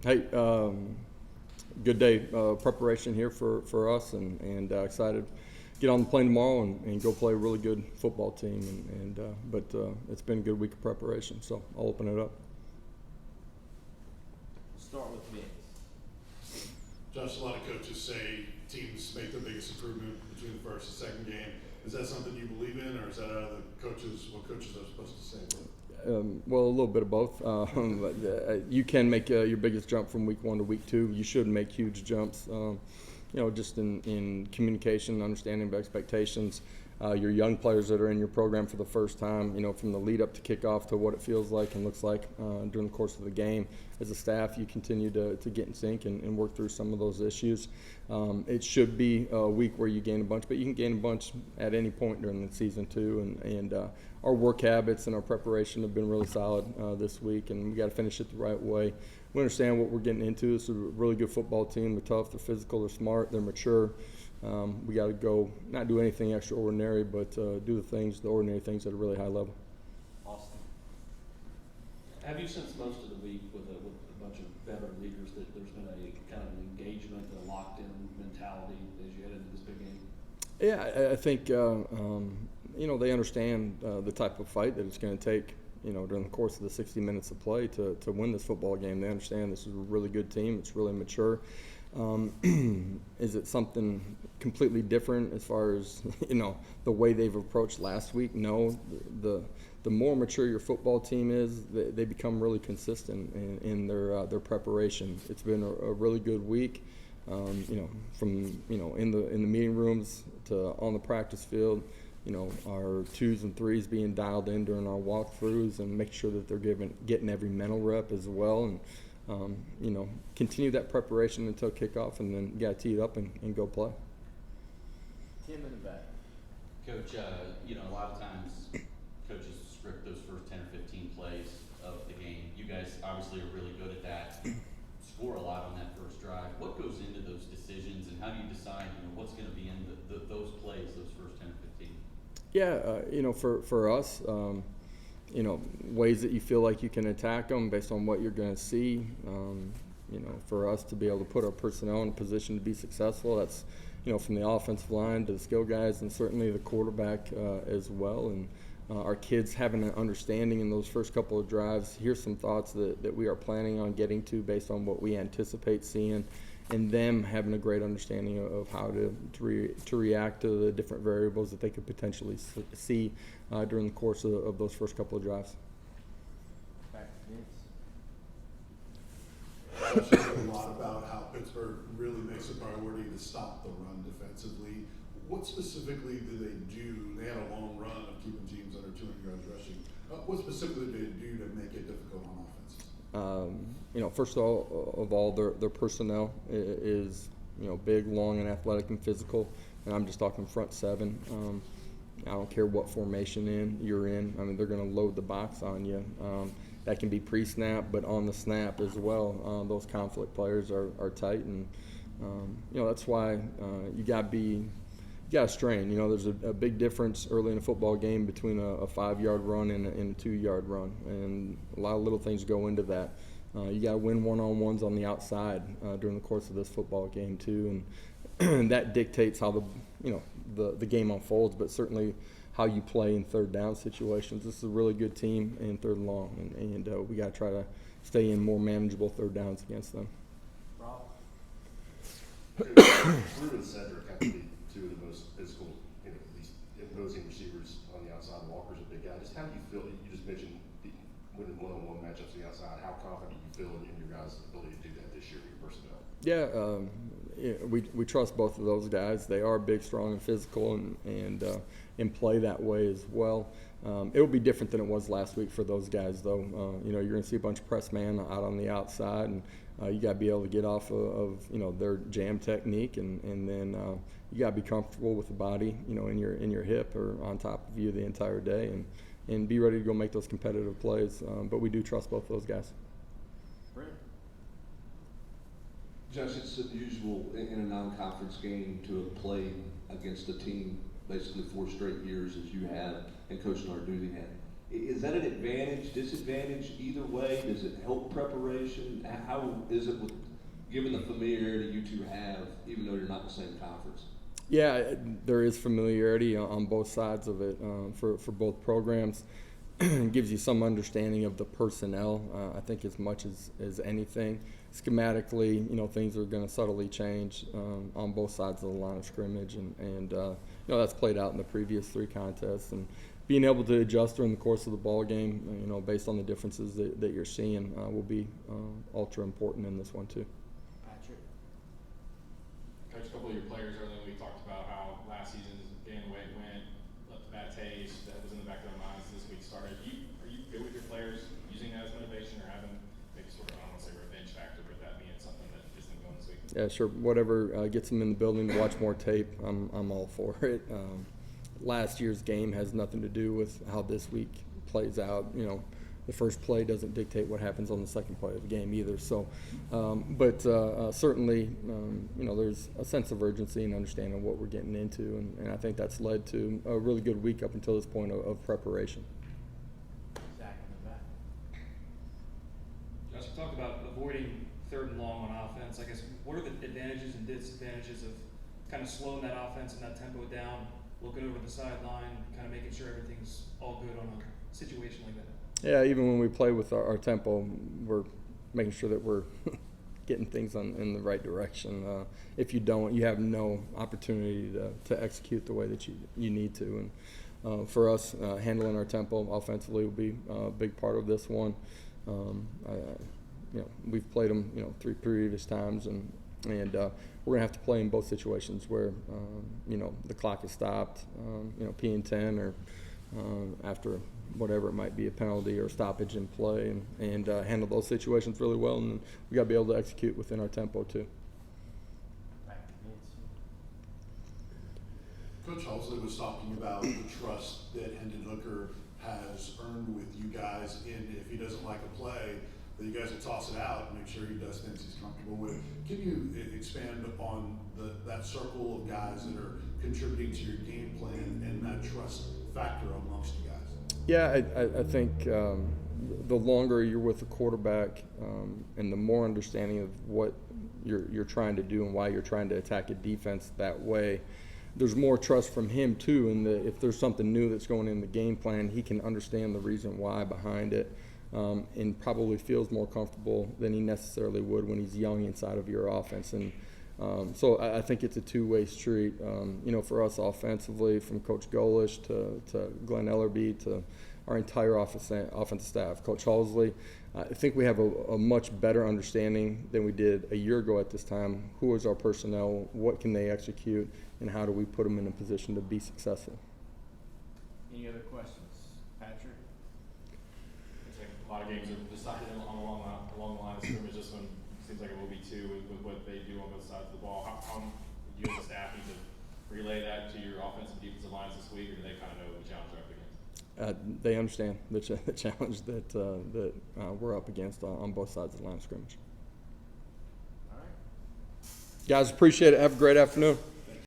Hey, good day preparation here for us, and excited to get on the plane tomorrow and go play a really good football team. But it's been a good week of preparation, so I'll open it up. We'll start with Vince. Josh, a lot of coaches say teams make their biggest improvement between the first and second game. Is that something you believe in, or is that out of the coaches, what coaches are supposed to say? Well, a little bit of both. You can make your biggest jump from week 1 to week 2. You should make huge jumps, just in communication, understanding of expectations. Your young players that are in your program for the first time, from the lead up to kickoff to what it feels like and looks like during the course of the game. As a staff, you continue to get in sync and work through some of those issues. It should be a week where you gain a bunch, but you can gain a bunch at any point during the season too. And our work habits and our preparation have been really solid this week, and we got to finish it the right way. We understand what we're getting into. This is a really good football team. They're tough, they're physical, they're smart, they're mature. We got to go, not do anything extraordinary, but do the ordinary things at a really high level. Austin. Have you sensed most of the week with a bunch of veteran leaders that there's been a kind of an engagement, a locked-in mentality as you head into this big game? Yeah, I think they understand the type of fight that it's going to take. During the course of the 60 minutes of play to win this football game. They understand this is a really good team. It's really mature. Is it something completely different as far as the way they've approached last week? No. The more mature your football team is, they become really consistent in their preparation. It's been a really good week. From in the meeting rooms to on the practice field. Our 2s and 3s being dialed in during our walkthroughs and make sure that they're getting every mental rep as well, and continue that preparation until kickoff, and then you got to tee it up and go play. Tim in the back. Coach, a lot of times coaches script those first 10 or 15 plays of the game. You guys obviously are really good at that. Score a lot on that first drive. What goes into those decisions, and how do you decide what's going to be in those plays, those first 10 or 15? Yeah, for us, ways that you feel like you can attack them based on what you're going to see. For us to be able to put our personnel in a position to be successful, that's, from the offensive line to the skill guys and certainly the quarterback as well. And our kids having an understanding in those first couple of drives. Here's some thoughts that we are planning on getting to based on what we anticipate seeing, and them having a great understanding of how to react to the different variables that they could potentially see during the course of those first couple of drives. Back to Vince. I've spoken a lot about how Pittsburgh really makes a priority to stop the run defensively. What specifically do they do? They had a long run of keeping teams under 200 yards rushing. What specifically do they do to make it difficult on offense? First of all, their personnel is big, long, and athletic and physical. And I'm just talking front seven. I don't care what formation you're in. I mean, they're going to load the box on you. That can be pre-snap, but on the snap as well. Those conflict players are tight, and that's why you got to strain. There's a big difference early in a football game between a 5-yard run and a 2-yard run, and a lot of little things go into that. You got to win one-on-ones on the outside during the course of this football game too, and that dictates how the game unfolds, but certainly how you play in third down situations. This is a really good team in third and long, and we got to try to stay in more manageable third downs against them. Rob? Drew and Cedric have to be two of the most physical, these imposing receivers on the outside. Walker's a big guy. Just how do you feel? You just mentioned winning one-on-one matchups on the outside. How confident do you feel in your guys' ability to do that this year with your personnel? Yeah, we trust both of those guys. They are big, strong, and physical, and play that way as well. It will be different than it was last week for those guys, though. You're going to see a bunch of press man out on the outside, and you got to be able to get off of their jam technique, and then you got to be comfortable with the body, in your hip or on top of you the entire day, and be ready to go make those competitive plays. But we do trust both those guys. Brent? Josh, it's unusual in a non-conference game to have played against a team basically 4 straight years as you have and Coach Narduzzi had. Is that an advantage, disadvantage, either way? Does it help preparation? How is it with, given the familiarity you two have, even though you're not in the same conference? Yeah, there is familiarity on both sides of it for both programs. It gives you some understanding of the personnel, I think, as much as anything. Schematically, things are going to subtly change on both sides of the line of scrimmage, and that's played out in the previous 3 contests. And being able to adjust during the course of the ball game, based on the differences that you're seeing, will be ultra important in this one too. Patrick. Coach, a couple of your players earlier in the week talked about how last season's game, the way it went, left a bad taste. That was in the back of their minds this week started. Are you good with your players using that as motivation, or having maybe sort of, I don't want to say revenge factor, but that being something that isn't going this week? Yeah, sure. Whatever gets them in the building to watch more tape, I'm all for it. Last year's game has nothing to do with how this week plays out. The first play doesn't dictate what happens on the second play of the game either. So, but certainly, there's a sense of urgency and understanding what we're getting into, and I think that's led to a really good week up until this point of preparation. Zach in the back. Josh, you talked about avoiding 3rd and long on offense. I guess, what are the advantages and disadvantages of kind of slowing that offense and that tempo down, looking over the sideline, kind of making sure everything's all good on a situation like that? Yeah, even when we play with our tempo, we're making sure that we're getting things in the right direction. If you don't, you have no opportunity to execute the way that you need to. And for us, handling our tempo offensively will be a big part of this one. We've played them 3 previous times, and we're going to have to play in both situations where the clock is stopped, P and 10, or after whatever it might be, a penalty or stoppage in play, and handle those situations really well. And we got to be able to execute within our tempo too. Back to Vince. Coach Halsley was talking about the trust that Hendon Hooker has earned with you guys in, if he doesn't like a play, that you guys will toss it out and make sure he does things he's comfortable with. Can you expand on that circle of guys that are contributing to your game plan and that trust factor amongst you guys? Yeah, I think the longer you're with the quarterback and the more understanding of what you're trying to do and why you're trying to attack a defense that way, there's more trust from him too. And if there's something new that's going in the game plan, he can understand the reason why behind it, and probably feels more comfortable than he necessarily would when he's young inside of your offense. And so I think it's a two-way street. For us offensively, from Coach Golish to Glenn Ellerby to our entire offensive staff, Coach Halsley, I think we have a much better understanding than we did a year ago at this time. Who is our personnel? What can they execute? And how do we put them in a position to be successful? Any other questions? Patrick? It's like a lot of games are decided along the line of scrimmage. This one seems like it will be too with what they do on both sides of the ball. How you as a staff need to relay that to your offensive and defensive lines this week, or do they kind of know the challenge they're up against? They understand the challenge that we're up against on both sides of the line of scrimmage. All right. Guys, appreciate it. Have a great afternoon.